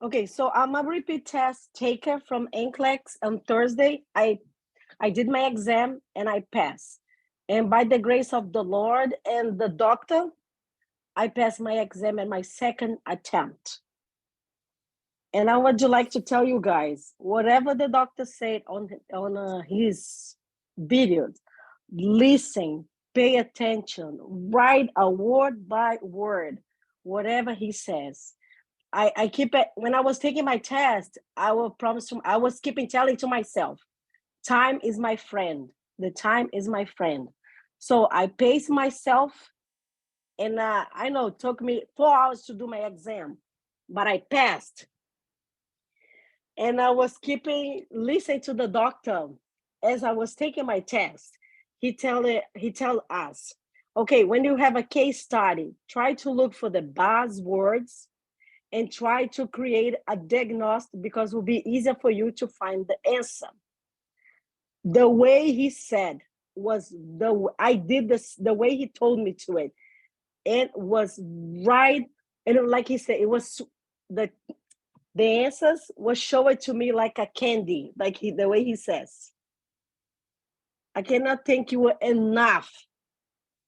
Okay, so I'm a repeat test taker from NCLEX on Thursday. I did my exam and I passed. And by the grace of the Lord and the doctor, I passed my exam at my second attempt. And I would like to tell you guys, whatever the doctor said on his videos, listen, pay attention, write a word by word, whatever he says. I keep it, when I was taking my test, I was keeping telling to myself, time is my friend. The time is my friend. So I paced myself, and I know it took me 4 hours to do my exam, but I passed. And I was listening to the doctor as I was taking my test. He tell us, okay, when you have a case study, try to look for the buzzwords and try to create a diagnosis, because it will be easier for you to find the answer. The way he said was I did this the way he told me to it. It was right, and like he said, it was the answers was showing to me like a candy, like the way he says. I cannot thank you enough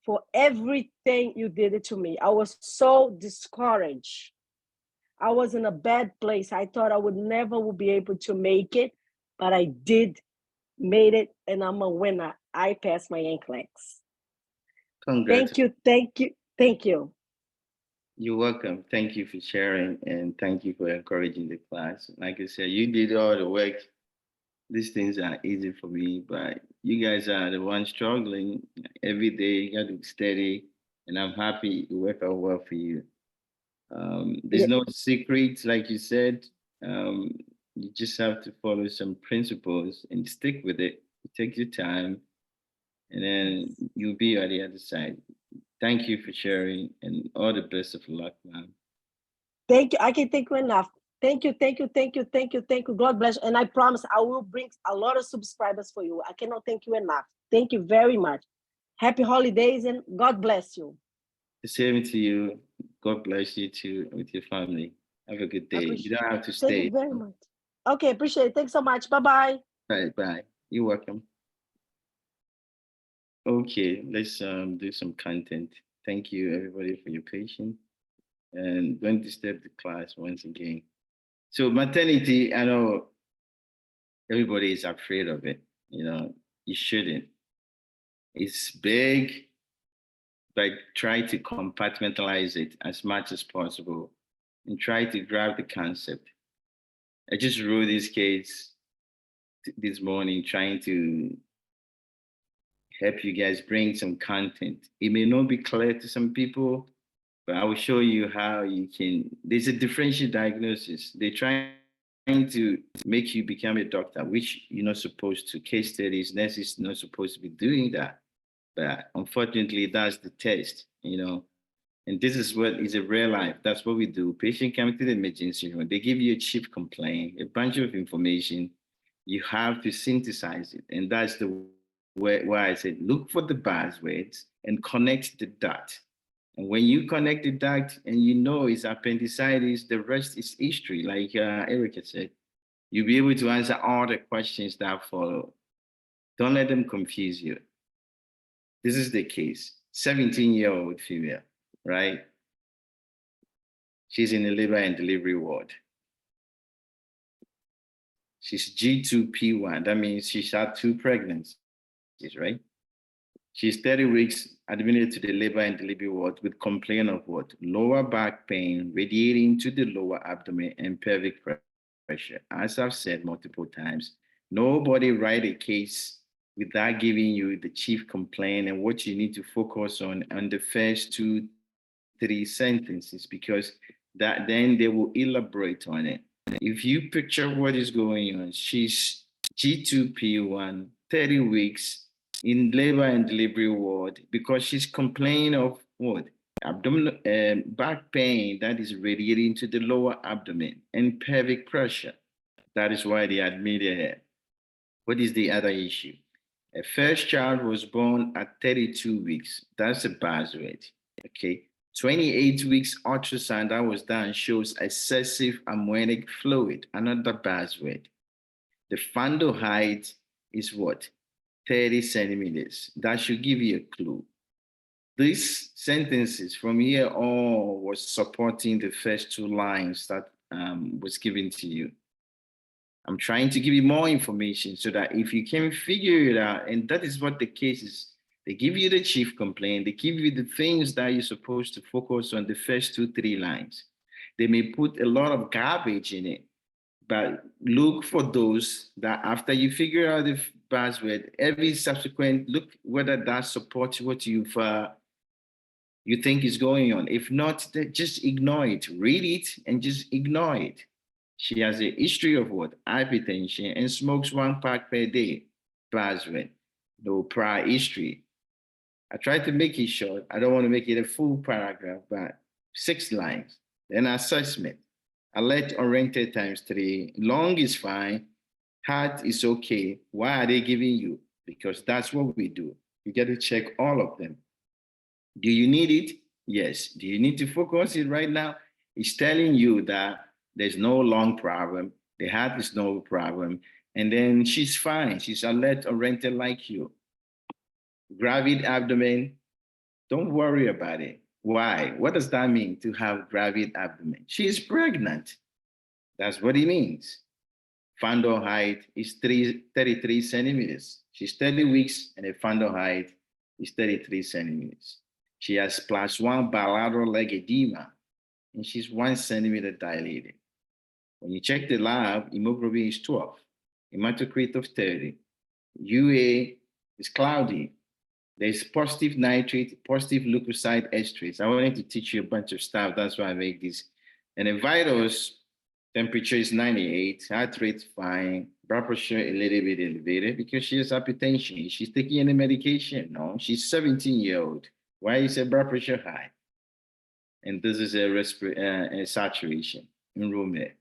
for everything you did it to me. I was so discouraged. I was in a bad place. I thought I would never be able to make it, but I made it, and I'm a winner. I passed my NCLEX. Congrats. Thank you. You're welcome. Thank you for sharing, and thank you for encouraging the class. Like I said, you did all the work. These things are easy for me, but you guys are the ones struggling every day. You got to be steady, and I'm happy it worked out well for you. There's no secret, like you said. You just have to follow some principles and stick with it. Take your time, and then you'll be on the other side. Thank you for sharing, and all the best of luck, man. Thank you. I can thank you enough. Thank you. God bless. And I promise I will bring a lot of subscribers for you. I cannot thank you enough. Thank you very much. Happy holidays and God bless you. The same to you. God bless you too with your family. Have a good day. You don't have to Thank stay. you very much. Okay, appreciate it. Thanks so much. Bye-bye. Bye. You're welcome. Okay, let's do some content. Thank you everybody for your patience, and don't disturb the class once again. So maternity, I know everybody is afraid of it. You shouldn't. It's big, but try to compartmentalize it as much as possible and try to grab the concept. I just wrote this case this morning trying to help you guys bring some content. It may not be clear to some people, but I will show you how you can. There's a differential diagnosis. They're trying to make you become a doctor, which you're not supposed to. Case studies, nurses not supposed to be doing that. But unfortunately, that's the test. And this is what is a real life. That's what we do. Patient come to the emergency room. They give you a chief complaint, a bunch of information. You have to synthesize it. And that's the why I said, look for the buzzwords and connect the dot. And when you connect the dot and you know it's appendicitis, the rest is history, like Erica said. You'll be able to answer all the questions that follow. Don't let them confuse you. This is the case. 17-year-old female, right? She's in the labor and delivery ward. She's G2P1. That means she's had 2 pregnancies, right? She's 30 weeks admitted to the labor and delivery ward with complaint of what? Lower back pain radiating to the lower abdomen and pelvic pressure. As I've said multiple times, nobody write a case without giving you the chief complaint and what you need to focus on the first 2-3 sentences, because that then they will elaborate on it. If you picture what is going on, she's G2P1, 30 weeks in labor and delivery ward because she's complaining of what? Abdominal back pain that is radiating to the lower abdomen and pelvic pressure. That is why they admitted her. What is the other issue? A first child was born at 32 weeks. That's a buzzword. Okay. 28 weeks ultrasound that was done shows excessive amniotic fluid, another buzzword. The fundal height is what? 30 centimeters. That should give you a clue. These sentences from here on was supporting the first two lines that was given to you. I'm trying to give you more information so that if you can figure it out, and that is what the case is, they give you the chief complaint, they give you the things that you're supposed to focus on the first 2-3 lines. They may put a lot of garbage in it, but look for those that after you figure out the buzzword, every subsequent, look whether that supports what you think is going on. If not, just ignore it. Read it and just ignore it. She has a history of what? Hypertension and smokes 1 pack per day. Buzzword. No prior history. I tried to make it short. I don't want to make it a full paragraph, but 6 lines. Then assessment. Alert-oriented ×3. Long is fine. Hard is okay. Why are they giving you? Because that's what we do. You get to check all of them. Do you need it? Yes. Do you need to focus it right now? It's telling you that there's no long problem. The heart is no problem. And then she's fine. She's alert-oriented like you. Gravid abdomen, don't worry about it. Why? What does that mean to have gravid abdomen? She is pregnant. That's what it means. Fundal height is 33 centimeters. She's 30 weeks and the fundal height is 33 centimeters. She has +1 bilateral leg edema and she's 1 centimeter dilated. When you check the lab, hemoglobin is 12, hematocrit of 30. UA is cloudy. There's positive nitrate, positive leukocyte esterase. I wanted to teach you a bunch of stuff. That's why I make this. And the vitals, temperature is 98, heart rate fine, blood pressure a little bit elevated because she has hypertension. She's taking any medication? No, she's 17-year-old. Why is her blood pressure high? And this is a saturation in room air.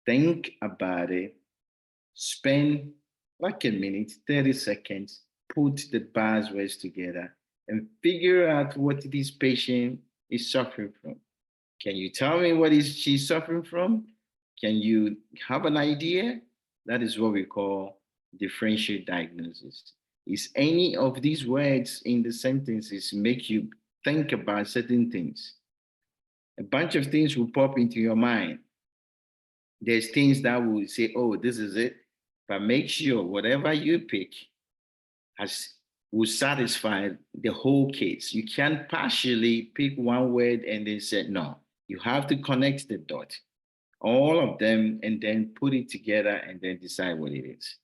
Think about it. Spend like a minute, 30 seconds, put the buzzwords together and figure out what this patient is suffering from. Can you tell me what is she suffering from? Can you have an idea? That is what we call differential diagnosis. Is any of these words in the sentences make you think about certain things? A bunch of things will pop into your mind. There's things that will say, oh, this is it. But make sure whatever you pick will satisfy the whole case. You can't partially pick one word and then say, no. You have to connect the dot, all of them, and then put it together and then decide what it is.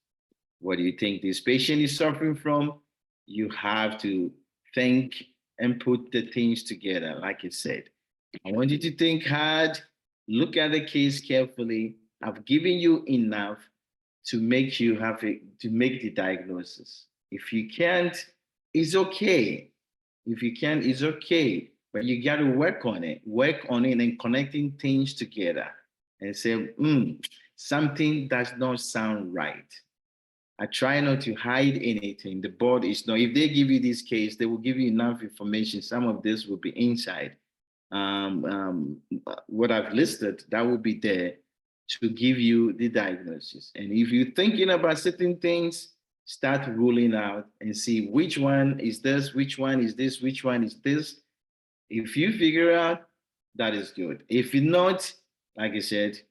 What do you think this patient is suffering from? You have to think and put the things together, like I said. I want you to think hard, look at the case carefully. I've given you enough to make the diagnosis. If you can't, it's okay. If you can, it's okay. But you got to work on it and connecting things together and say, something does not sound right. I try not to hide anything. The board is not, if they give you this case, they will give you enough information. Some of this will be inside. What I've listed, that will be there to give you the diagnosis. And if you're thinking about certain things, start ruling out and see which one is this, which one is this, which one is this. If you figure out, that is good. If not, like I said,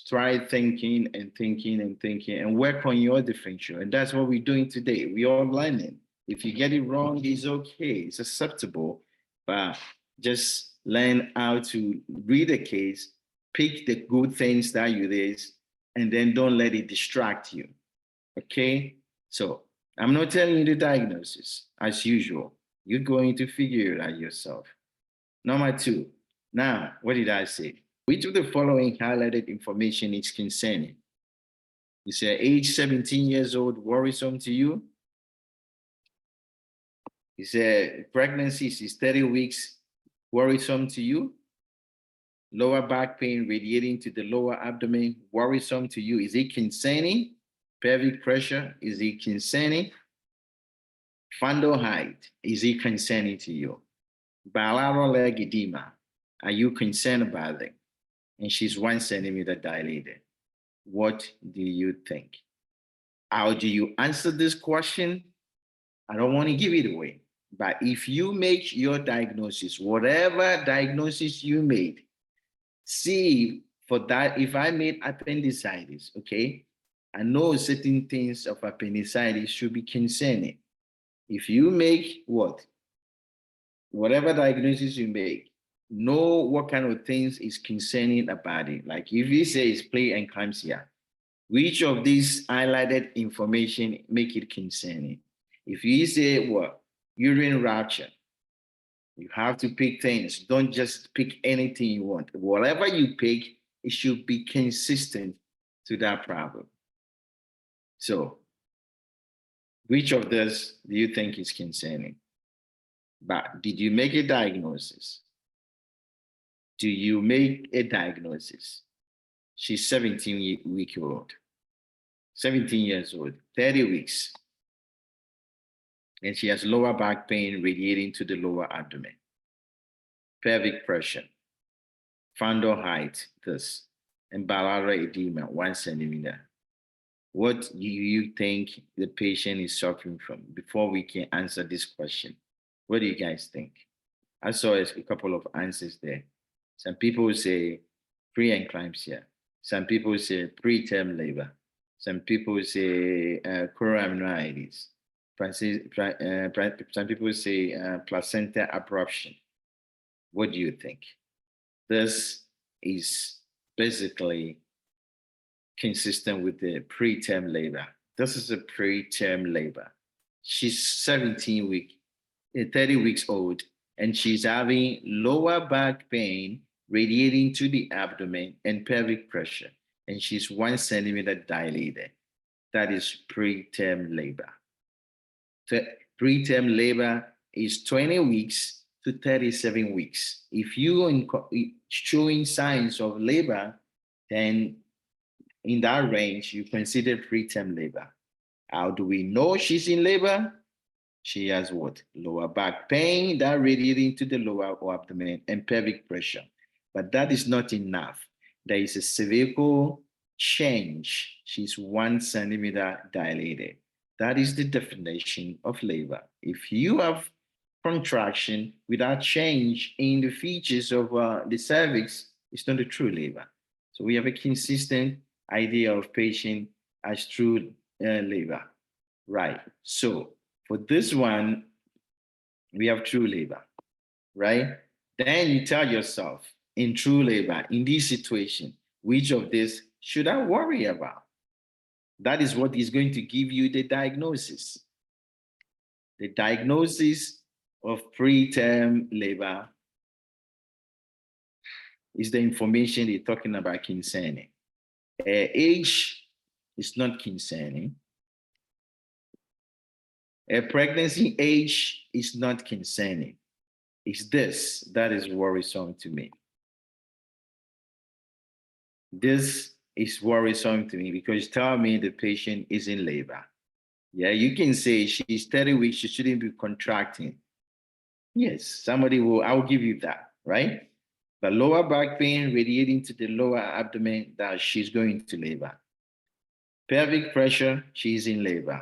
try thinking and work on your differential. And that's what we're doing today. We're all learning. If you get it wrong, it's okay. It's acceptable. But just learn how to read a case, pick the good things that you did, and then don't let it distract you. Okay? So I'm not telling you the diagnosis as usual. You're going to figure it out yourself. Number 2. Now, what did I say? Which of the following highlighted information is concerning? You say age 17 years old, worrisome to you? You say pregnancy is 30 weeks, worrisome to you? Lower back pain radiating to the lower abdomen, worrisome to you? Is it concerning? Pelvic pressure, is it concerning? Fundal height, is it concerning to you? bilateral leg edema. Are you concerned about it? And she's 1 centimeter dilated. What do you think? How do you answer this question? I don't want to give it away. But if you make your diagnosis, whatever diagnosis you made, see for that, if I made appendicitis, okay, I know certain things of appendicitis should be concerning. If you make what? Whatever diagnosis you make, know what kind of things is concerning about it. Like if you say it's preeclampsia, which of these highlighted information make it concerning? If you say what? Urine rupture, you have to pick things. Don't just pick anything you want. Whatever you pick, it should be consistent to that problem. So, which of this do you think is concerning? But did you make a diagnosis? Do you make a diagnosis? She's 17 old, 17 years old, 30 weeks. And she has lower back pain radiating to the lower abdomen, pelvic pressure, fundal height, this, and bilateral edema, 1 centimeter. What do you think the patient is suffering from before we can answer this question? What do you guys think? I saw a couple of answers there. Some people say preeclampsia. Some people say preterm labor. Some people say choroamnitis. Some people say placenta abruption. What do you think? This is basically consistent with the preterm labor. This is a preterm labor. She's 30 weeks old, and she's having lower back pain radiating to the abdomen and pelvic pressure, and she's 1 centimeter dilated. That is preterm labor. Preterm labor is 20 weeks to 37 weeks. If you are showing signs of labor, then in that range, you consider preterm labor. How do we know she's in labor? She has what? Lower back pain that radiating to the lower abdomen and pelvic pressure. But that is not enough. There is a cervical change. She's 1 centimeter dilated. That is the definition of labor. If you have contraction without change in the features of the cervix, it's not a true labor. So we have a consistent idea of patient as true labor, right? So for this one, we have true labor, right? Then you tell yourself, in true labor, in this situation, which of this should I worry about? That is what is going to give you the diagnosis. The diagnosis of preterm labor is the information they're talking about concerning. Age is not concerning. A pregnancy age is not concerning. It's this that is worrisome to me. This is worrisome to me because tell me the patient is in labor. Yeah, you can say she's 30 weeks, she shouldn't be contracting. Yes, somebody will, I'll give you that, right? But lower back pain radiating to the lower abdomen, that she's going to labor. Pelvic pressure, she's in labor.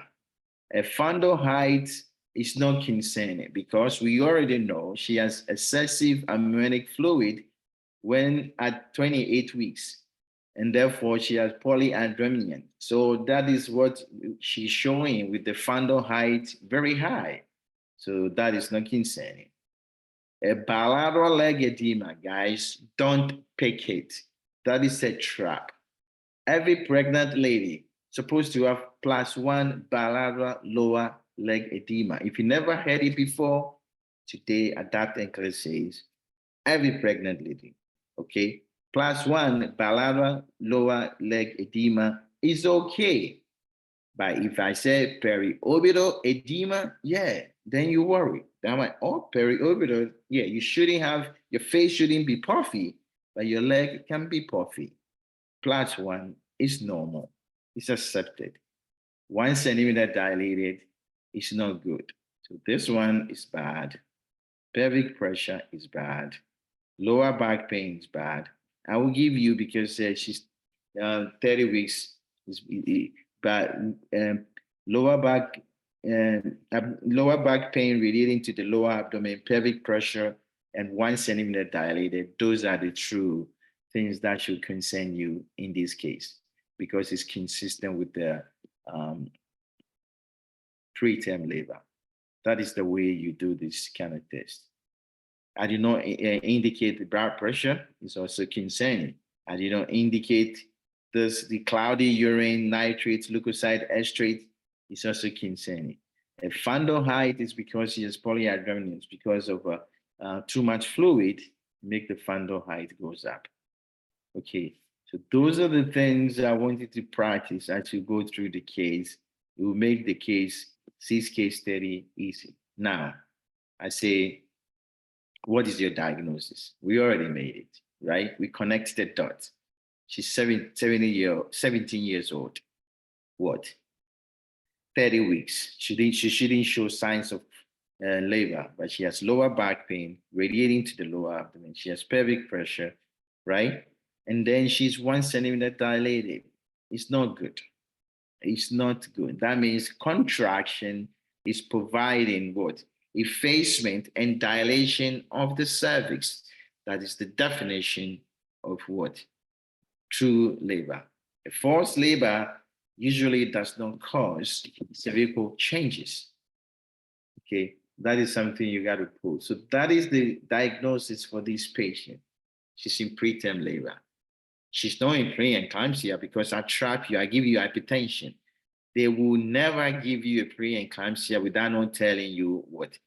A fundal height is not concerning because we already know she has excessive amniotic fluid when at 28 weeks, and therefore she has polyandromion. So that is what she's showing with the fundal height very high. So that is not concerning. A bilateral leg edema, guys, don't pick it. That is a trap. Every pregnant lady supposed to have +1 bilateral lower leg edema. If you never heard it before, today ADAPT NCLEX says every pregnant lady, okay, +1 bilateral lower leg edema is okay. But if I say periorbital edema, yeah, then you worry. Then I'm like, oh, periorbital, yeah, you shouldn't have, your face shouldn't be puffy, but your leg can be puffy. +1 is normal, it's accepted. 1 centimeter dilated is not good. So this one is bad. pelvic pressure is bad, lower back pain is bad. I will give you because she's 30 weeks but lower back lower back pain relating to the lower abdomen, pelvic pressure, and 1 centimeter dilated. Those are the true things that should concern you in this case because it's consistent with the preterm labor. That is the way you do this kind of test. I did not indicate the blood pressure is also concerning. I did not indicate the cloudy urine, nitrate, leukocyte, estrate is also concerning. A fundal height is because she has polyhydramnios because of too much fluid, make the fundal height goes up. Okay, so those are the things I wanted to practice as you go through the case. It will make the case, 6 case study easy. Now, I say, what is your diagnosis? We already made it, right? We connected the dots. She's 17 years old. What? 30 weeks. She shouldn't show signs of labor, but she has lower back pain radiating to the lower abdomen. She has pelvic pressure, right? And then she's 1 centimeter dilated. It's not good. It's not good. That means contraction is providing what? Effacement and dilation of the cervix. That is the definition of what? True labor. A forced labor usually does not cause cervical changes. Okay, that is something you got to pull. So that is the diagnosis for this patient. She's in preterm labor. She's not in preeclampsia because I trap you, I give you hypertension. They will never give you a preeclampsia without not telling you what?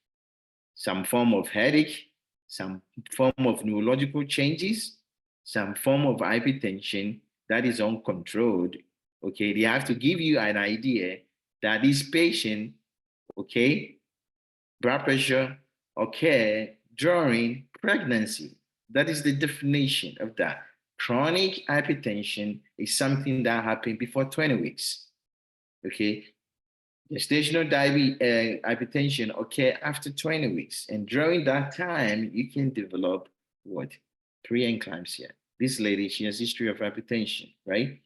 Some form of headache, some form of neurological changes, some form of hypertension that is uncontrolled. Okay, they have to give you an idea that this patient, okay, blood pressure occur during pregnancy. That is the definition of that. Chronic hypertension is something that happened before 20 weeks. Okay, gestational hypertension occur after 20 weeks. And during that time, you can develop what? Preeclampsia. This lady, she has history of hypertension, right?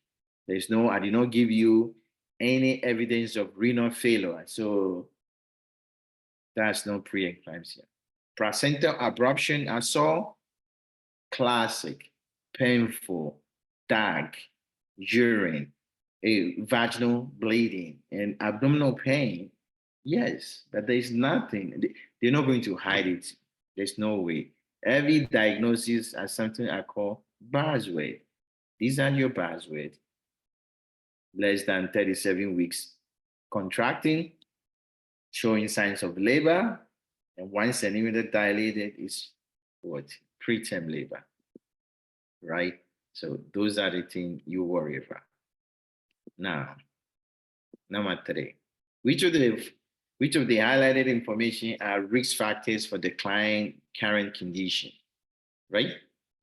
There's no, I did not give you any evidence of renal failure. So that's no preeclampsia. Placental abruption, I saw, classic, painful, dark, urine, a vaginal bleeding, and abdominal pain. Yes, but there's nothing. They're not going to hide it. There's no way. Every diagnosis has something I call buzzword. These are your buzzwords. Less than 37 weeks contracting, showing signs of labor, and 1 centimeter dilated is what? Preterm labor, right? So those are the things you worry about. Now, number 3, which of the highlighted information are risk factors for the client current condition, right?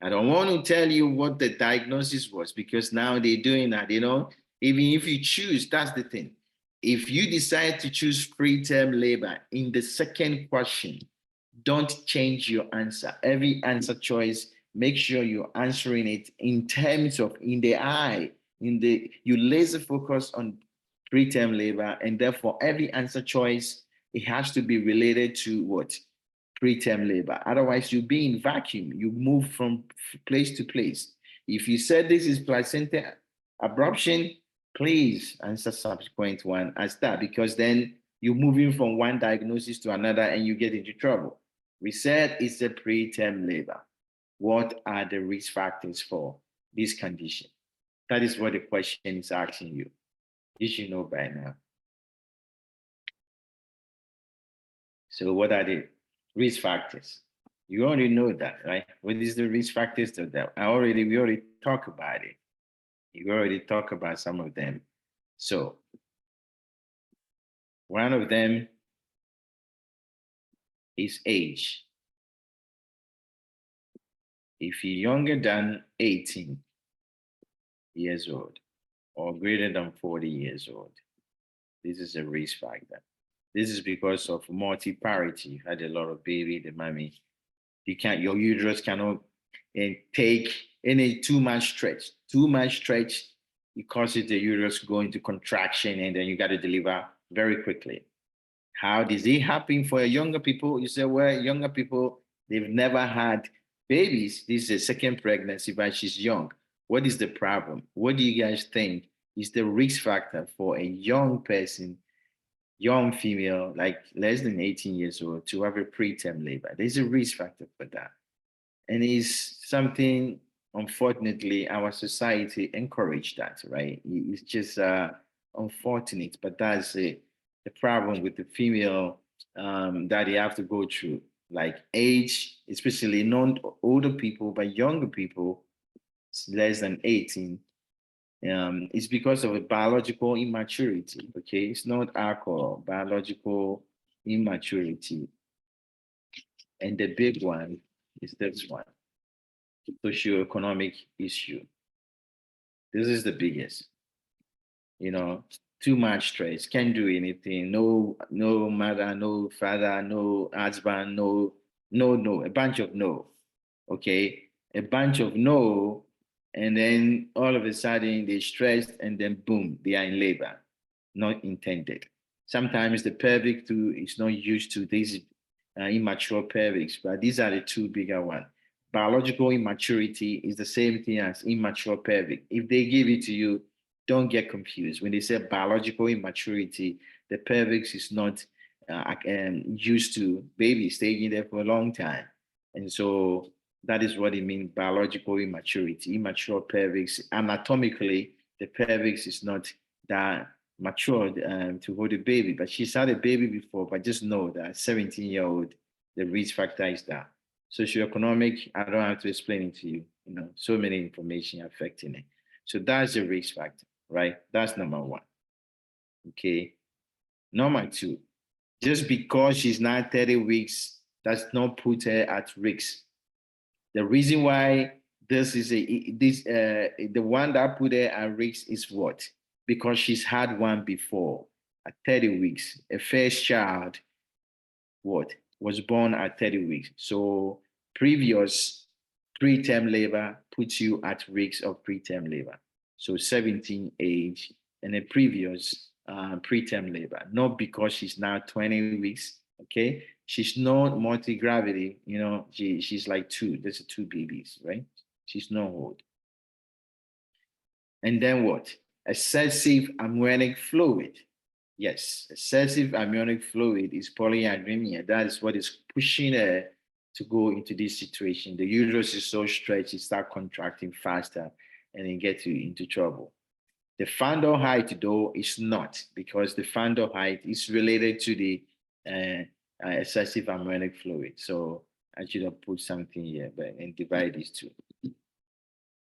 I don't want to tell you what the diagnosis was because now they're doing that, you know, even if you choose, that's the thing. If you decide to choose preterm labor in the second question, don't change your answer. Every answer choice, make sure you're answering it in terms of in the eye, you laser focus on preterm labor, and therefore every answer choice, it has to be related to what? Preterm labor. Otherwise, you'll be in vacuum. You move from place to place. If you said this is placenta abruption, please answer subsequent one as that, because then you're moving from one diagnosis to another and you get into trouble. We said it's a preterm labor. What are the risk factors for this condition? That is what the question is asking you. You should know by now. So what are the risk factors? You already know that, right? What is the risk factors to that? We already talked about it. You already talked about some of them. So one of them is age. If you're younger than 18 years old or greater than 40 years old, this is a risk factor. This is because of multiparity. You had a lot of baby, the mommy. Your uterus cannot take any too-much stretch. Too-much stretch, it causes the uterus go into contraction, and then you got to deliver very quickly. How does it happen for younger people? You say, well, younger people, they've never had babies. This is a second pregnancy, but she's young. What is the problem? What do you guys think is the risk factor for a young person, young female, like less than 18 years old, to have a preterm labor? There's a risk factor for that. And it's something, unfortunately, our society encouraged that, right? It's just unfortunate, but that's the problem with the female that they have to go through. Like age, especially not older people, but younger people, less than 18, it's because of a biological immaturity, okay? It's not alcohol, biological immaturity. And the big one is this one, socioeconomic issue. This is the biggest. You know, too much stress, can't do anything, no mother, no father, no husband, no, a bunch of no, okay? A bunch of no, and then all of a sudden they're stressed, and then boom, they are in labor, not intended. Sometimes the pelvic too is not used to these immature pelvics, but these are the two bigger ones. Biological immaturity is the same thing as immature pelvic. If they give it to you, don't get confused. When they say biological immaturity, the pelvis is not used to baby staying there for a long time. And so that is what it means, biological immaturity. Immature pelvis, anatomically, the pelvis is not that matured to hold a baby, but she's had a baby before, but just know that 17-year-old, the risk factor is that. Socioeconomic, I don't have to explain it to you, so many information affecting it. So that's the risk factor, right? That's number one. Okay. Number two, just because she's not 30 weeks does not put her at risk. The reason why this is the one that put her at risk is what? Because she's had one before at 30 weeks. A first child, what? Was born at 30 weeks. So previous preterm labor puts you at risk of preterm labor. So 17 age and a previous preterm labor, not because she's now 20 weeks, okay? She's not multi-gravity, she's like two, there's two babies, right? She's not old. And then what? Excessive amniotic fluid. Yes, excessive amniotic fluid is polyhydramnia. That is what is pushing her to go into this situation. The uterus is so stretched, it starts contracting faster and then gets you into trouble. The fundal height, though, is not, because the fundal height is related to the excessive amniotic fluid. So I should have put something here, and divide these two.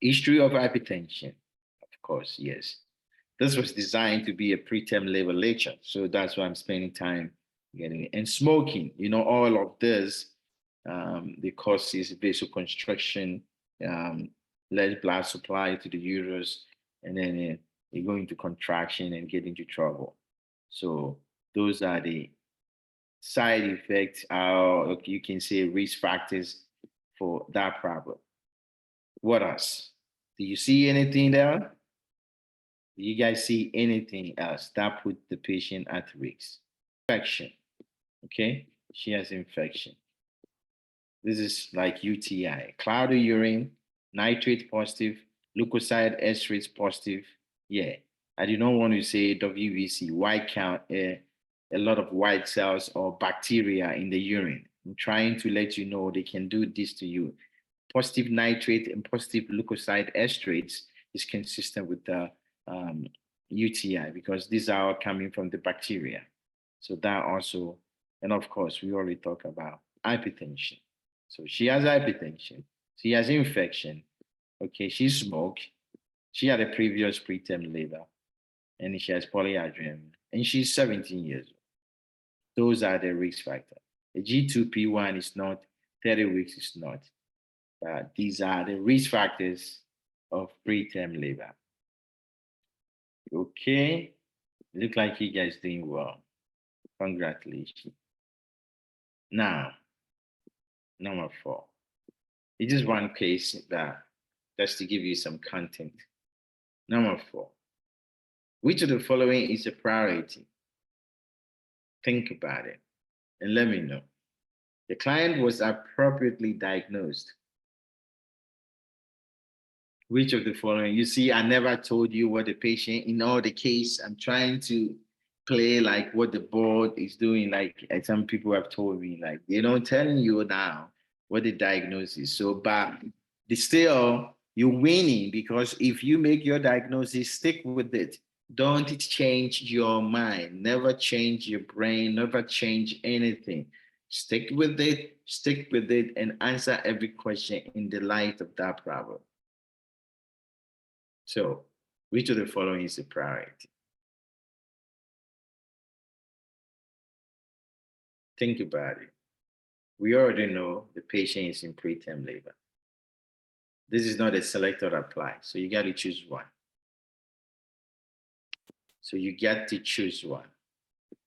History of hypertension, of course, yes. This was designed to be a preterm labor lecture, so that's why I'm spending time getting it. And smoking, all of this, the causes vasoconstriction, less blood supply to the uterus, and then you go into contraction and get into trouble. So those are the side effects, or you can say risk factors for that problem. What else? Do you see anything there? Do you guys see anything else that put the patient at risk? Infection, okay? She has infection. This is like UTI, cloudy urine, nitrate positive, leukocyte esterase positive. Yeah, I do not want to say WBC, white count, a lot of white cells or bacteria in the urine. I'm trying to let you know they can do this to you. Positive nitrate and positive leukocyte esterase is consistent with the UTI, because these are all coming from the bacteria. So that also, and of course, we already talk about hypertension. So she has hypertension, she has infection, okay, she smoked, she had a previous preterm labor, and she has polyhydramnia, and she's 17 years old. Those are the risk factors. The G2P1 is not, 30 weeks is not. These are the risk factors of preterm labor. Okay, look like you guys doing well. Congratulations. Now, number 4. It is one case that just to give you some content. Number 4. Which of the following is a priority? Think about it and let me know. The client was appropriately diagnosed. Which of the following? You see, I never told you what the patient, in all the case, I'm trying to play like what the board is doing. Like some people have told me, like they don't telling you now what the diagnosis. So, but still, you're winning because if you make your diagnosis, stick with it. Don't change your mind. Never change your brain. Never change anything. Stick with it, and answer every question in the light of that problem. So, which of the following is a priority? Think about it. We already know the patient is in preterm labor. This is not a select or apply, so you got to choose one. So you get to choose one.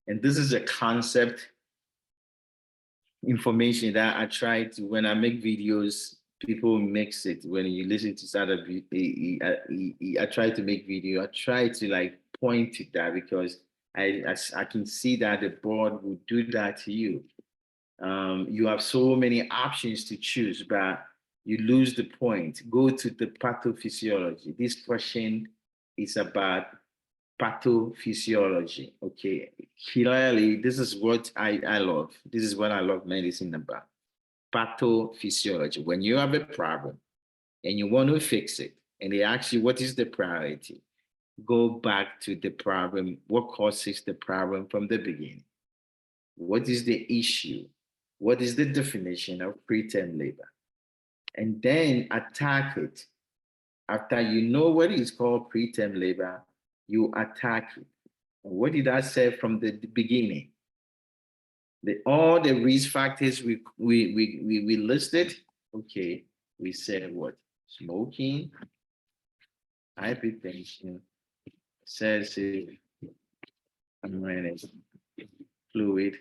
And this is a concept information that I try to, when I make videos, people mix it. When you listen to startup, I try to make video. I try to like point to that because I can see that the board will do that to you. You have so many options to choose, but you lose the point. Go to the pathophysiology. This question is about pathophysiology. Okay, clearly, this is what I love. This is what I love medicine about. Pathophysiology. When you have a problem and you want to fix it, and they ask you what is the priority, go back to the problem. What causes the problem from the beginning? What is the issue? What is the definition of preterm labor? And then attack it. After you know what is called preterm labor, you attack it. And what did I say from the beginning? All the risk factors we listed. Okay, we said what? Smoking, hypertension, excessive amniotic fluid,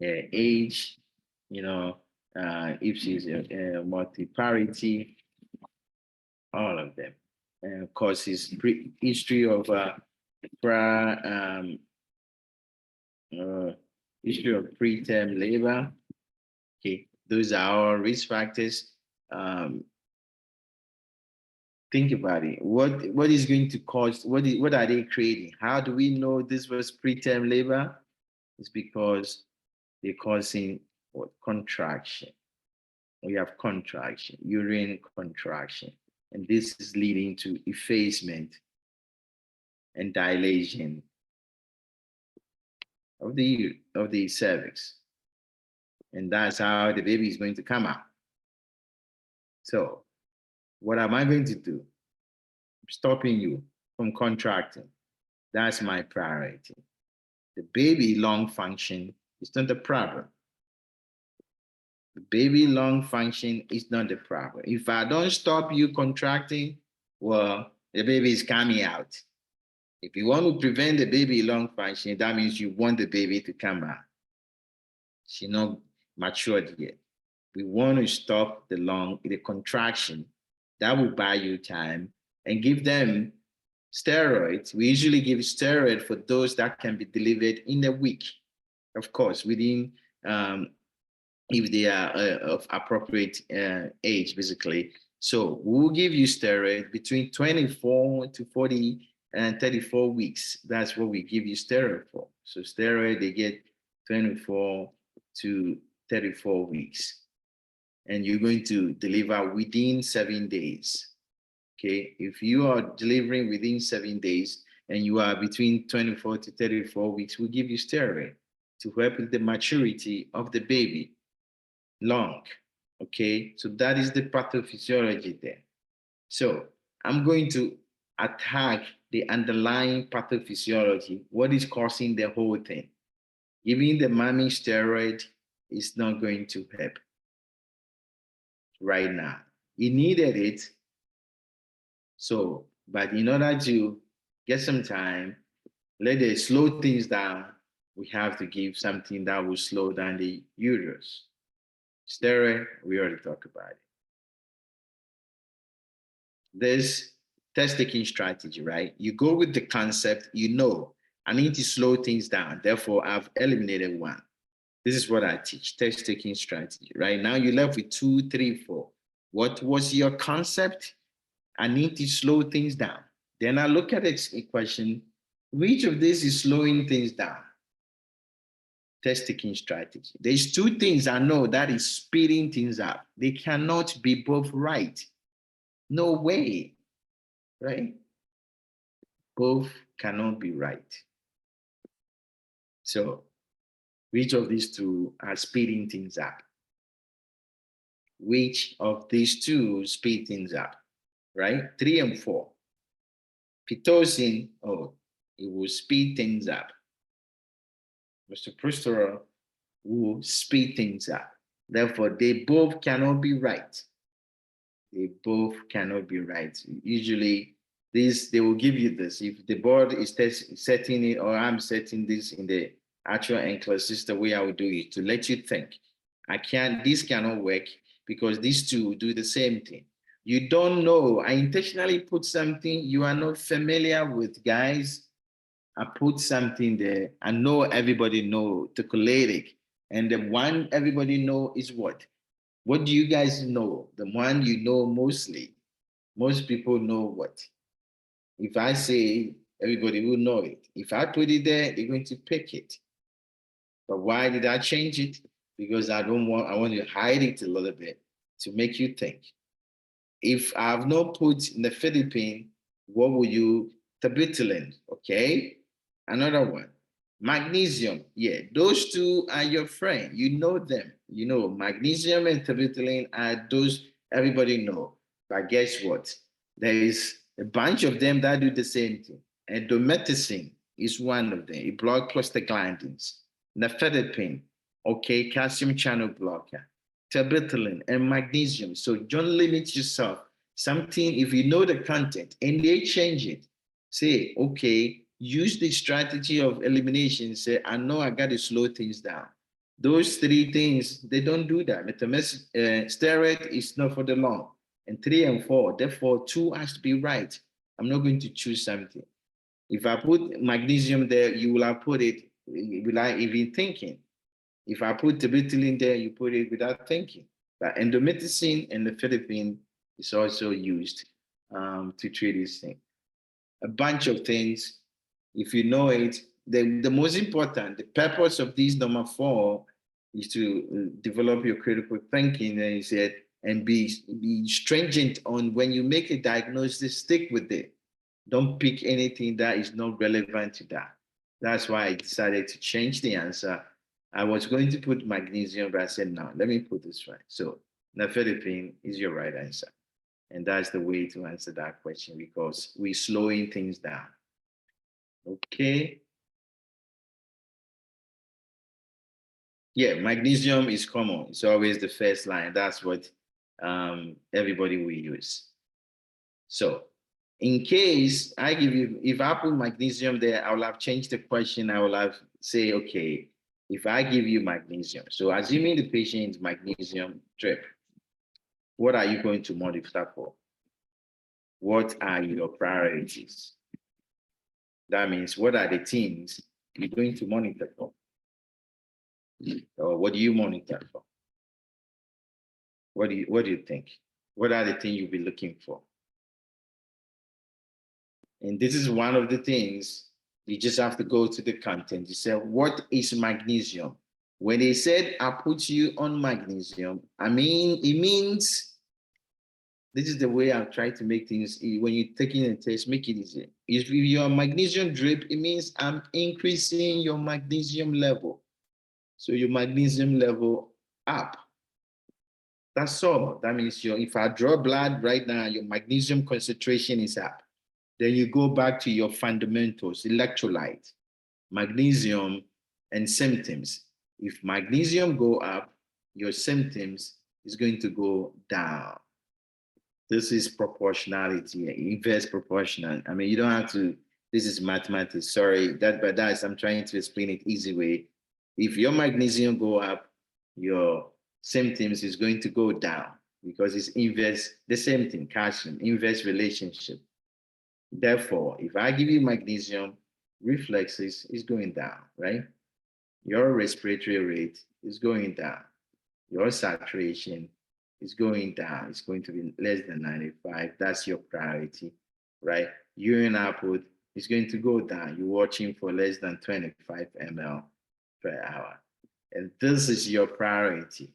age, if she's multiparity, all of them. And of course, his history of history of preterm labor. Okay, those are all risk factors. Think about it. What is going to cause? What are they creating? How do we know this was preterm labor? It's because they're causing what? Contraction. We have contraction, uterine contraction, and this is leading to effacement and dilation of the cervix, and that's how the baby is going to come out. So, what am I going to do? Stopping you from contracting. That's my priority. The baby lung function is not the problem. The baby lung function is not the problem. If I don't stop you contracting, well, the baby is coming out. If you want to prevent the baby lung function, that means you want the baby to come out. She's not matured yet. We want to stop the contraction. That will buy you time and give them steroids. We usually give steroid for those that can be delivered in a week. Of course, within, if they are of appropriate age, basically. So we'll give you steroid between 24 to 40 and 34 weeks. That's what we give you steroid for. So steroid, they get 24 to 34 weeks. And you're going to deliver within 7 days. Okay, if you are delivering within 7 days and you are between 24 to 34 weeks, we'll give you steroid to help with the maturity of the baby lung. Okay, so that is the pathophysiology there. So I'm going to attack the underlying pathophysiology. What is causing the whole thing? Giving the mommy steroid is not going to help right now. You needed it. So, but in order to get some time, let it slow things down. We have to give something that will slow down the uterus. Steroid, we already talked about it. This test taking strategy, right? You go with the concept, you know, I need to slow things down. Therefore, I've eliminated one. This is what I teach, test taking strategy. Right now, you're left with 2, 3, 4. What was your concept? I need to slow things down. Then I look at the equation. Which of this is slowing things down? Test taking strategy. There's 2 things I know that is speeding things up. They cannot be both right. No way, right? Both cannot be right. So, which of these 2 are speeding things up? Which of these 2 speed things up, right? 3 and 4. Pitocin, oh, it will speed things up. Misoprostol will speed things up. Therefore, they both cannot be right. They both cannot be right. Usually, they will give you this. If the board is setting it, or I'm setting this in the actual NCLEX system, the way I would do it to let you think. This cannot work because these 2 do the same thing. You don't know. I intentionally put something you are not familiar with, guys. I put something there. I know everybody know the choletic. And the one everybody know is what? What do you guys know? The one you know mostly. Most people know what? If I say, everybody will know it. If I put it there, they're going to pick it. But why did I change it? Because I want to hide it a little bit to make you think. If I have not put in the Philippines, what will you? Terbutaline, okay? Another one, magnesium. Yeah, those 2 are your friend. You know them. You know, magnesium and terbutaline are those everybody know. But guess what? There is a bunch of them that do the same thing. And dometacin is one of them. It blocks prostaglandins. Nifedipine, okay, calcium channel blocker. Terbutaline and magnesium. So don't limit yourself. Something, if you know the content and they change it, say, okay, use the strategy of elimination. Say, I know I got to slow things down. Those 3 things, they don't do that. Steroid is not for the long. And 3 and 4, therefore 2 has to be right. I'm not going to choose something. If I put magnesium there, you will have put it without even thinking. If I put terbutaline there, you put it without thinking. But endomethacin and the Philippine is also used to treat this thing. A bunch of things. If you know it, the most important, the purpose of this number 4 is to develop your critical thinking, and you said, and be stringent on when you make a diagnosis, stick with it. Don't pick anything that is not relevant to that. That's why I decided to change the answer. I was going to put magnesium, but I said, no, let me put this right. So nifedipine is your right answer. And that's the way to answer that question because we're slowing things down. Okay. Yeah, magnesium is common. It's always the first line. That's what everybody will use. So in case I give you, if I put magnesium there, I will have changed the question. I will have say, okay, if I give you magnesium, so assuming the patient is magnesium drip, what are you going to monitor for? What are your priorities? That means what are the things you're going to monitor for? Or what do you monitor for? What do you think? What are the things you'll be looking for? And this is one of the things you just have to go to the content. You say, what is magnesium? When they said, I put you on magnesium, I mean, it means, this is the way I've tried to make things, when you're taking a test, make it easy. If you're magnesium drip, it means I'm increasing your magnesium level. So your magnesium level up. That's all. That means if I draw blood right now, your magnesium concentration is up. Then you go back to your fundamentals, electrolyte, magnesium, and symptoms. If magnesium go up, your symptoms is going to go down. This is proportionality, inverse proportional. I mean, you don't have to This is mathematics. Sorry, but that's, I'm trying to explain it easy way. If your magnesium go up, your symptoms is going to go down because it's inverse, the same thing, calcium, inverse relationship. Therefore, if I give you magnesium, reflexes is going down, right? Your respiratory rate is going down. Your saturation is going down. It's going to be less than 95. That's your priority, right? Urine output is going to go down. You're watching for less than 25 ml per hour. And this is your priority.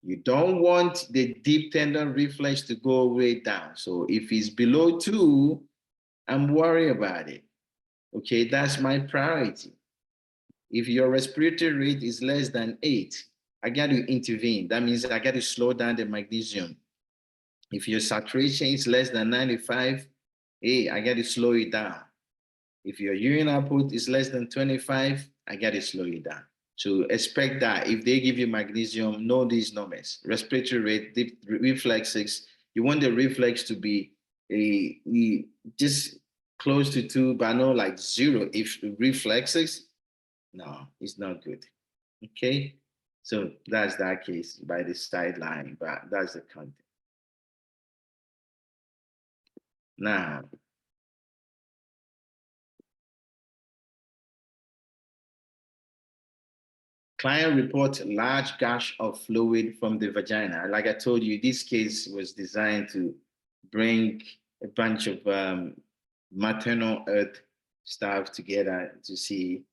You don't want the deep tendon reflex to go way down. So if it's below 2, I'm worried about it. Okay, that's my priority. If your respiratory rate is less than 8, I got to intervene. That means I got to slow down the magnesium. If your saturation is less than 95, hey, I got to slow it down. If your urine output is less than 25, I got to slow it down. So expect that if they give you magnesium, know these numbers. Respiratory rate, deep reflexes, you want the reflex to be just close to 2, but not like 0. If reflexes, no, it's not good. Okay, so that's that case by the sideline, but that's the content. Now, client reports large gush of fluid from the vagina. Like I told you, this case was designed to bring a bunch of maternal health staff together to see.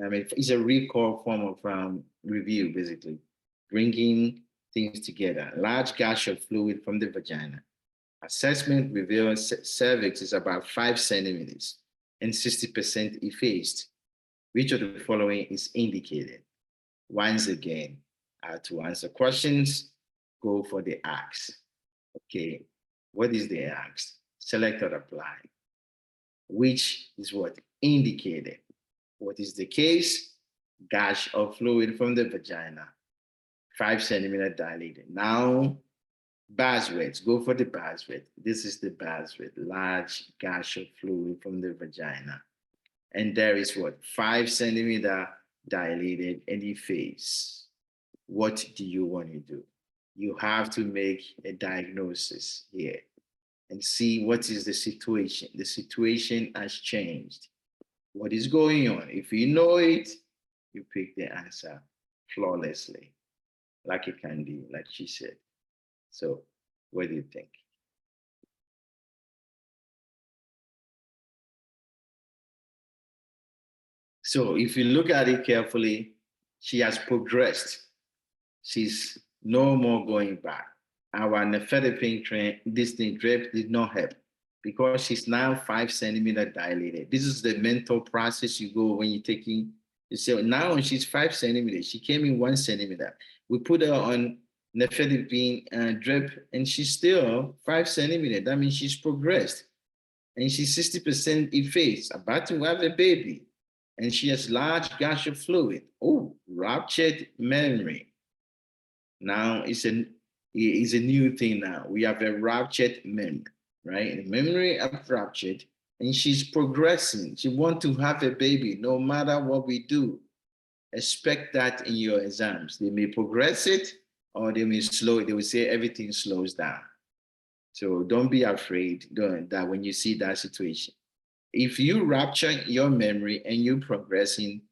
I mean, it's a recall form of review, basically, bringing things together. Large gush of fluid from the vagina. Assessment reveals cervix is about 5 centimeters and 60% effaced. Which of the following is indicated? Once again, to answer questions, go for the ask. Okay, what is the ask? Select or apply. Which is what? Indicated. What is the case? Gush of fluid from the vagina, 5 centimeter dilated. Now, buzzwords, go for the buzzword. This is the buzzword, large gush of fluid from the vagina. And there is what? 5 centimeter dilated and effaced. What do you want to do? You have to make a diagnosis here and see what is the situation. The situation has changed. What is going on? If you know it, you pick the answer flawlessly, like a candy, like she said. So what do you think? So if you look at it carefully, she has progressed. She's no more going back. Our nifedipine train, this thing drip did not help because she's now 5 centimeter dilated. This is the mental process you go when you're taking, you say, now she's 5 centimeters. She came in 1 centimeter. We put her on nifedipine drip and she's still 5 centimeters. That means she's progressed. And she's 60% effaced, about to have a baby. And she has large gush of fluid. Oh, ruptured memory. Now it's a new thing now. We have a ruptured memory, right? The memory have ruptured and she's progressing. She wants to have a baby no matter what we do. Expect that in your exams. They may progress it or they may slow it. They will say everything slows down. So don't be afraid that when you see that situation. If you rupture your memory and you're progressing,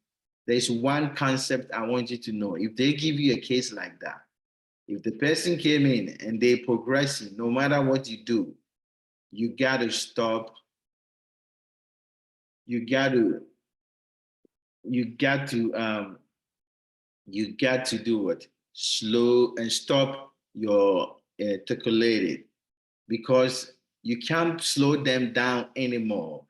there's one concept I want you to know. If they give you a case like that, if the person came in and they're progressing, no matter what you do, you got to stop. You got to do what? Slow and stop your articulated, because you can't slow them down anymore.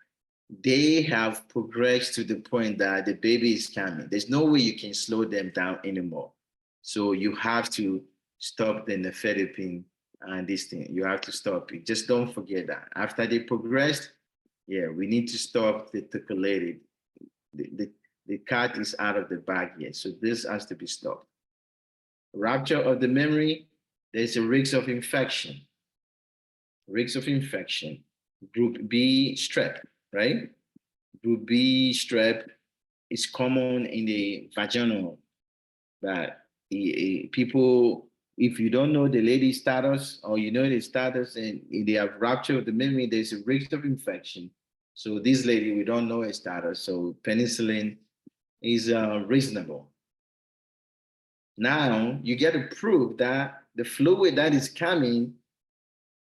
They have progressed to the point that the baby is coming. There's no way you can slow them down anymore. So you have to stop the nifedipine and this thing. You have to stop it. Just don't forget that. After they progressed, yeah, we need to stop the articulated. The cat is out of the bag yet. So this has to be stopped. Rupture of the memory, there's a risk of infection. Risk of infection. Group B, strep, right? Group B strep is common in the vaginal, but people, if you don't know the lady's status or you know the status and they have rupture of the membrane, there's a risk of infection. So this lady, we don't know her status, so penicillin is reasonable. Now you get to prove that the fluid that is coming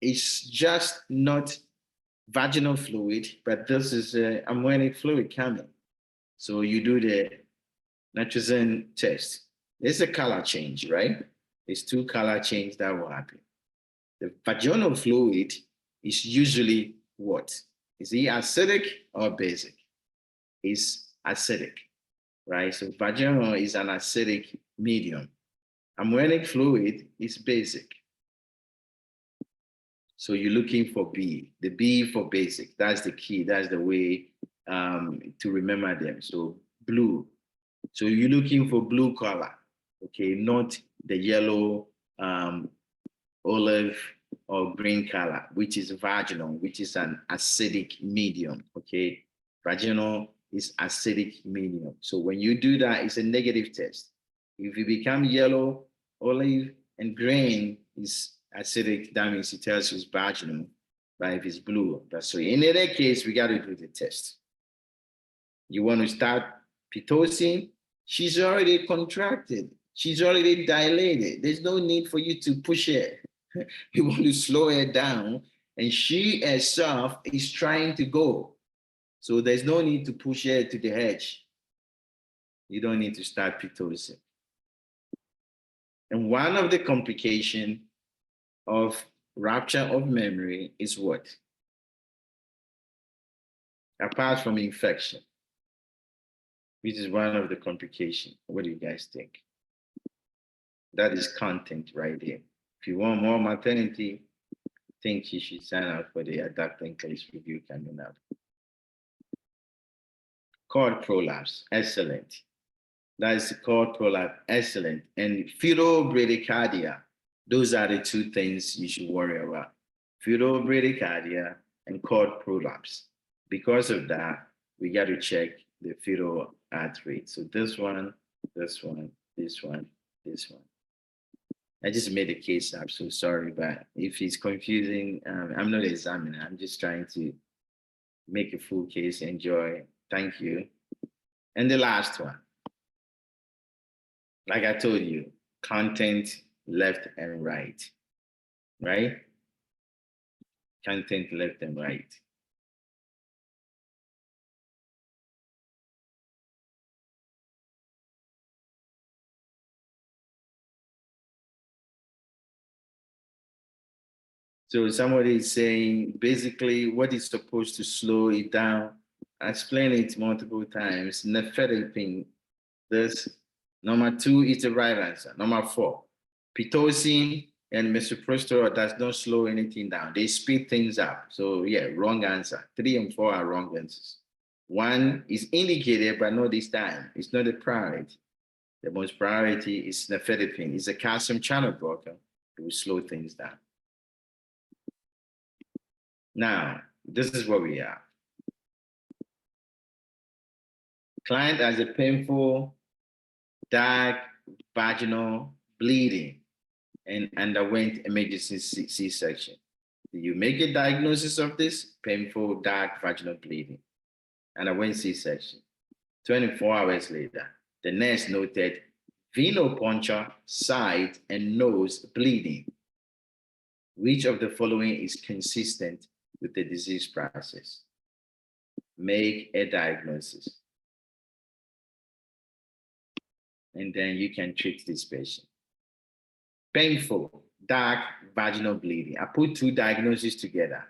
is just not vaginal fluid, but this is amniotic fluid coming. So you do the nitrogen test. There's a color change, right? There's two color change that will happen. The vaginal fluid is usually what? Is it acidic or basic? It's acidic, right? So vaginal is an acidic medium. Amniotic fluid is basic. So you're looking for B, the B for basic. That's the key. That's the way to remember them. So blue. So you're looking for blue color, okay, not the yellow, olive, or green color, which is vaginal, which is an acidic medium, okay? Vaginal is acidic medium. So when you do that, it's a negative test. If it become yellow, olive, and green is acidic, that means it tells you it's vaginal. But if it's blue, that's so. In either case, we got to do the test. You want to start Pitocin, she's already contracted. She's already dilated. There's no need for you to push her. You want to slow her down, and she herself is trying to go. So there's no need to push her to the edge. You don't need to start Pitocin. And one of the complications of rupture of memory is what? Apart from infection, which is one of the complications. What do you guys think? That is content right there. If you want more maternity, I think you should sign up for the ADAPT NCLEX review coming up. Cord prolapse, excellent. That is the cord prolapse, excellent. And fetal bradycardia, those are the two things you should worry about. Fetal bradycardia and cord prolapse. Because of that, we got to check the fetal heart rate. So this one, this one, this one, this one. I just made a case up, so sorry, but if it's confusing, I'm not an examiner. I'm just trying to make a full case. Enjoy. Thank you. And the last one, like I told you, content left and right, right? Content left and right. So somebody is saying, basically, what is supposed to slow it down? I explained it multiple times. Nephedipine, this. Number 2 is the right answer. Number 4, Pitocin and misoprostol does not slow anything down. They speed things up. So yeah, wrong answer. 3 and 4 are wrong answers. 1 is indicated, but not this time. It's not a priority. The most priority is nephedipine. It's a calcium channel blocker. It will slow things down. Now, this is what we are. Client has a painful, dark vaginal bleeding and underwent emergency C-section. You make a diagnosis of this painful, dark vaginal bleeding and underwent C-section. 24 hours later, the nurse noted venopuncture, side and nose bleeding. Which of the following is consistent with the disease process? Make a diagnosis. And then you can treat this patient. Painful, dark vaginal bleeding. I put 2 diagnoses together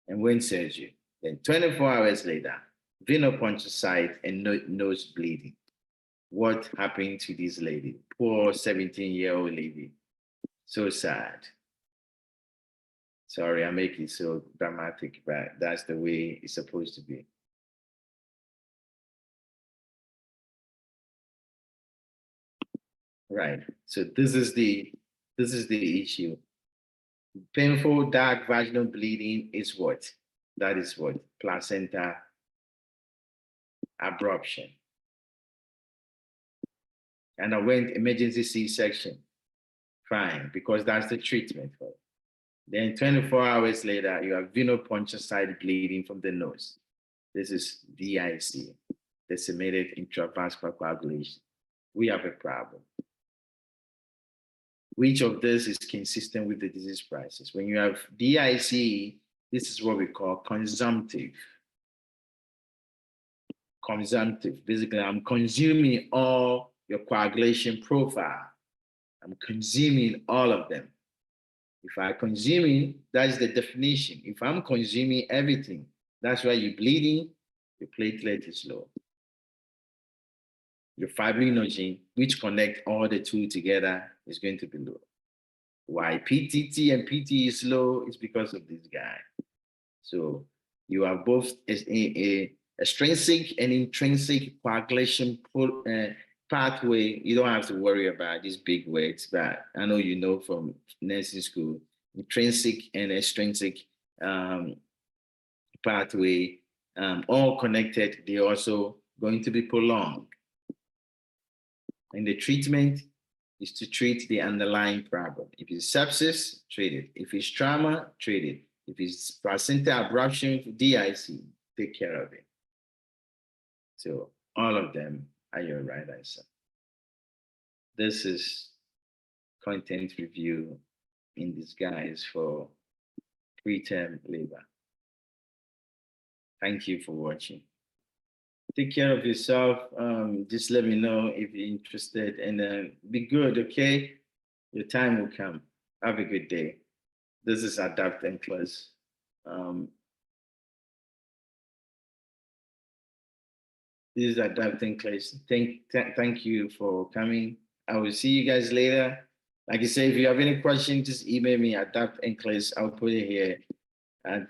and went surgery. Then 24 hours later, venopuncture site and nose bleeding. What happened to this lady? Poor 17-year-old lady. So sad. Sorry, I make it so dramatic, but that's the way it's supposed to be. Right. So this is the issue. Painful dark vaginal bleeding is what? That is what? Placenta abruption. And I went emergency C-section. Fine, because that's the treatment for it. Then 24 hours later, you have venoponchocyte bleeding from the nose. This is DIC, disseminated intravascular coagulation. We have a problem. Which of this is consistent with the disease process? When you have DIC, this is what we call consumptive. Consumptive, basically, I'm consuming all your coagulation profile. I'm consuming all of them. If I'm consuming, that's the definition. If I'm consuming everything, that's why you're bleeding, your platelet is low. Your fibrinogen, which connect all the two together, is going to be low. Why PTT and PT is low is because of this guy. So you have both a extrinsic and intrinsic coagulation pathway. You don't have to worry about these big words, but I know you know from nursing school, intrinsic and extrinsic pathway, all connected. They're also going to be prolonged. And the treatment is to treat the underlying problem. If it's sepsis, treat it. If it's trauma, treat it. If it's placenta abruption, DIC, take care of it. So all of them are your right answer. This is content review in disguise for preterm labor. Thank you for watching. Take care of yourself. Just let me know if you're interested, and be good, okay? Your time will come. Have a good day. This is ADAPT NCLEX. This is ADAPT NCLEX. Thank you for coming. I will see you guys later. Like I say, if you have any questions, just email me at ADAPT NCLEX. I'll put it here. And